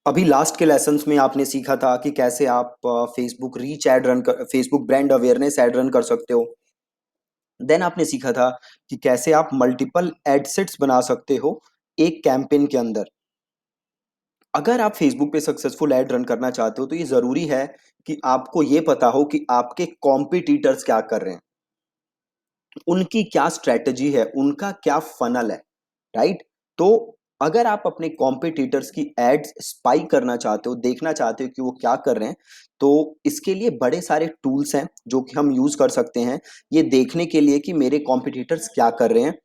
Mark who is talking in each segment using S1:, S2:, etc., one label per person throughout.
S1: अभी लास्ट के लेसन्स में आपने सीखा था कि कैसे आप फेसबुक रीच एड रन कर, Facebook brand awareness ad run कर सकते हो। देन आपने सीखा था कि कैसे आप मल्टीपल एड सेट्स बना सकते हो एक कैंपेन के अंदर। अगर आप फेसबुक पे सक्सेसफुल एड रन करना चाहते हो तो ये जरूरी है कि आपको ये पता हो कि आपके कॉम्पिटिटर्स क्या कर रहे हैं, उनकी क्या स्ट्रेटजी है, उनका क्या फनल है। राइट। तो अगर आप अपने कॉम्पिटिटर्स की एड्स स्पाई करना चाहते हो, देखना चाहते हो कि वो क्या कर रहे हैं, तो इसके लिए बड़े सारे टूल्स हैं जो कि हम यूज कर सकते हैं ये देखने के लिए कि मेरे कॉम्पिटिटर्स क्या कर रहे हैं।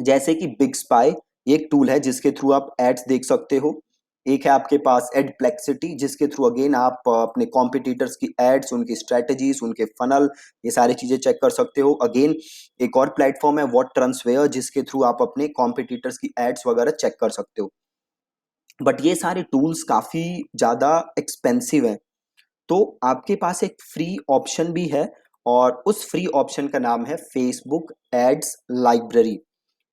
S1: जैसे कि बिग स्पाई एक टूल है जिसके थ्रू आप एड्स देख सकते हो। एक है आपके पास एडप्लेक्सिटी जिसके थ्रू अगेन आप अपने कॉम्पिटिटर्स की एड्स, उनकी स्ट्रेटजीज, उनके फनल, ये सारी चीजें चेक कर सकते हो। अगेन एक और प्लेटफॉर्म है व्हाट ट्रांसफेयर जिसके थ्रू आप अपने कॉम्पिटिटर्स की एड्स वगैरह चेक कर सकते हो। बट ये सारे टूल्स काफी ज्यादा एक्सपेंसिव हैं। तो आपके पास एक फ्री ऑप्शन भी है और उस फ्री ऑप्शन का नाम है फेसबुक एड्स लाइब्रेरी।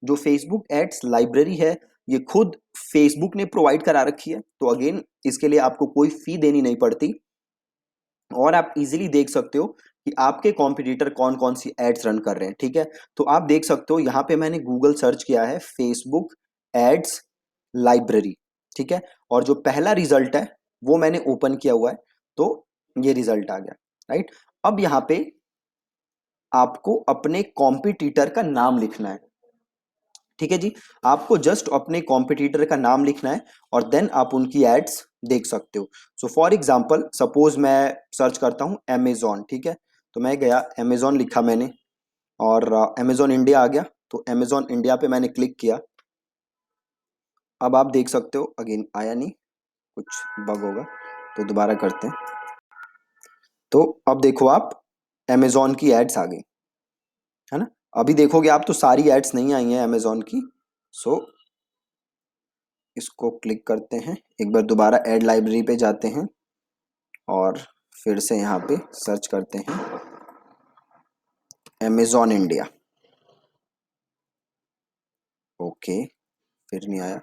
S1: जो फेसबुक एड्स लाइब्रेरी है ये खुद फेसबुक ने प्रोवाइड करा रखी है, तो अगेन इसके लिए आपको कोई फी देनी नहीं पड़ती और आप इजीली देख सकते हो कि आपके कॉम्पिटिटर कौन कौन सी एड्स रन कर रहे हैं। ठीक है। तो आप देख सकते हो यहाँ पे मैंने गूगल सर्च किया है फेसबुक एड्स लाइब्रेरी। ठीक है। और जो पहला रिजल्ट है वो मैंने ओपन किया हुआ है, तो ये रिजल्ट आ गया। राइट। अब यहाँ पे आपको अपने कॉम्पिटिटर का नाम लिखना है। ठीक है जी। आपको जस्ट अपने कॉम्पिटिटर का नाम लिखना है और देन आप उनकी एड्स देख सकते हो। सो फॉर एग्जांपल सपोज मैं सर्च करता हूँ अमेजोन। ठीक है। तो मैं गया अमेजोन लिखा मैंने और अमेजोन इंडिया आ गया, तो अमेजोन इंडिया पे मैंने क्लिक किया। अब आप देख सकते हो अगेन आया नहीं, कुछ बग होगा तो दोबारा करते हैं। तो अब देखो आप अमेजोन की एड्स आ गई है ना। अभी देखोगे आप तो सारी एड्स नहीं आई हैं अमेजोन की। सो इसको क्लिक करते हैं, एक बार दोबारा ऐड लाइब्रेरी पे जाते हैं और फिर से यहाँ पे सर्च करते हैं अमेजोन इंडिया। ओके, फिर नहीं आया।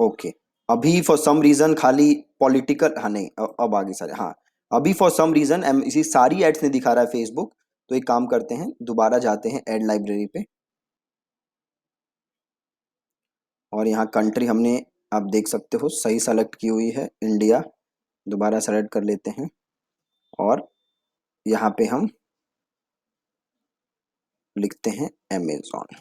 S1: ओके, अभी फॉर सम रीजन खाली पॉलिटिकल, हाँ नहीं अब आगे सारे, हाँ अभी फॉर सम रीजन इसी सारी एड्स नहीं दिखा रहा है फेसबुक। तो एक काम करते हैं दोबारा जाते हैं ऐड लाइब्रेरी पे और यहाँ कंट्री हमने, आप देख सकते हो सही सेलेक्ट की हुई है इंडिया। दोबारा सेलेक्ट कर लेते हैं और यहाँ पे हम लिखते हैं अमेजोन।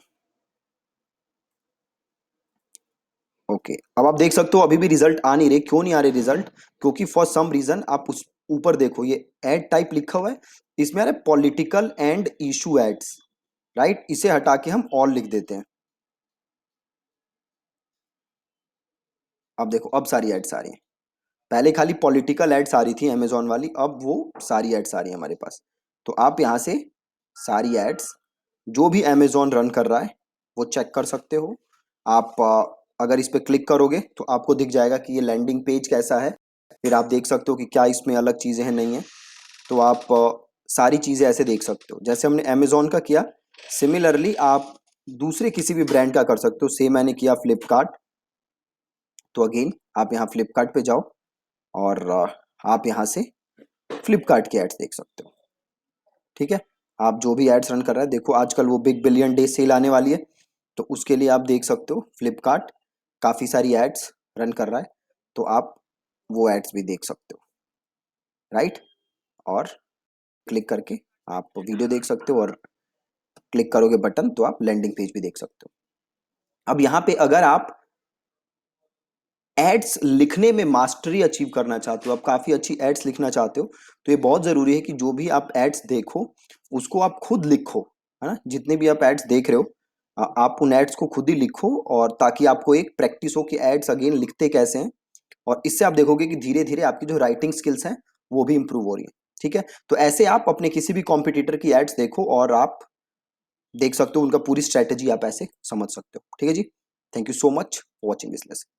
S1: ओके, अब आप देख सकते हो अभी भी रिजल्ट आ नहीं रहे। क्यों नहीं आ रहे रिजल्ट? क्योंकि फॉर सम रीजन आप उस ऊपर देखो ये एड टाइप लिखा हुआ है, इसमें आ रहा है political and issue ads. Right, इसे हटा के हम ऑल लिख देते हैं। अब देखो अब सारी एड्स आ रही हैं। पहले खाली पॉलिटिकल एड्स आ रही थी अमेजोन वाली, अब वो सारी एड्स आ रही है हमारे पास। तो आप यहाँ से सारी एड्स जो भी अमेजोन रन कर रहा है वो चेक कर सकते हो। आप अगर इस पे क्लिक करोगे तो आपको दिख जाएगा कि ये लैंडिंग पेज कैसा है। फिर आप देख सकते हो कि क्या इसमें अलग चीज़ें हैं नहीं है। तो आप सारी चीज़ें ऐसे देख सकते हो जैसे हमने अमेजोन का किया। सिमिलरली आप दूसरे किसी भी ब्रांड का कर सकते हो। सेम मैंने किया फ्लिपकार्ट, तो अगेन आप यहाँ फ्लिपकार्ट पे जाओ और आप यहाँ से फ्लिपकार्ट के एड्स देख सकते हो। ठीक है। आप जो भी एड्स रन कर रहा है, देखो आजकल वो बिग बिलियन डे सेल आने वाली है, तो उसके लिए आप देख सकते हो फ्लिपकार्ट काफ़ी सारी एड्स रन कर रहा है, तो आप वो एड्स भी देख सकते हो। राइट। और क्लिक करके आप वीडियो देख सकते हो और क्लिक करोगे बटन तो आप लैंडिंग पेज भी देख सकते हो। अब यहाँ पे अगर आप एड्स लिखने में मास्टरी अचीव करना चाहते हो, आप काफ़ी अच्छी एड्स लिखना चाहते हो, तो ये बहुत ज़रूरी है कि जो भी आप एड्स देखो उसको आप खुद लिखो। है ना, जितने भी आप एड्स देख रहे हो आप उन एड्स को खुद ही लिखो, और ताकि आपको एक प्रैक्टिस हो कि एड्स अगेन लिखते कैसे हैं। और इससे आप देखोगे कि धीरे धीरे आपकी जो राइटिंग स्किल्स हैं वो भी इंप्रूव हो रही है। ठीक है। तो ऐसे आप अपने किसी भी कॉम्पिटिटर की एड्स देखो और आप देख सकते हो उनका पूरी स्ट्रैटेजी आप ऐसे समझ सकते हो। ठीक है जी। Thank you so much for watching this lesson.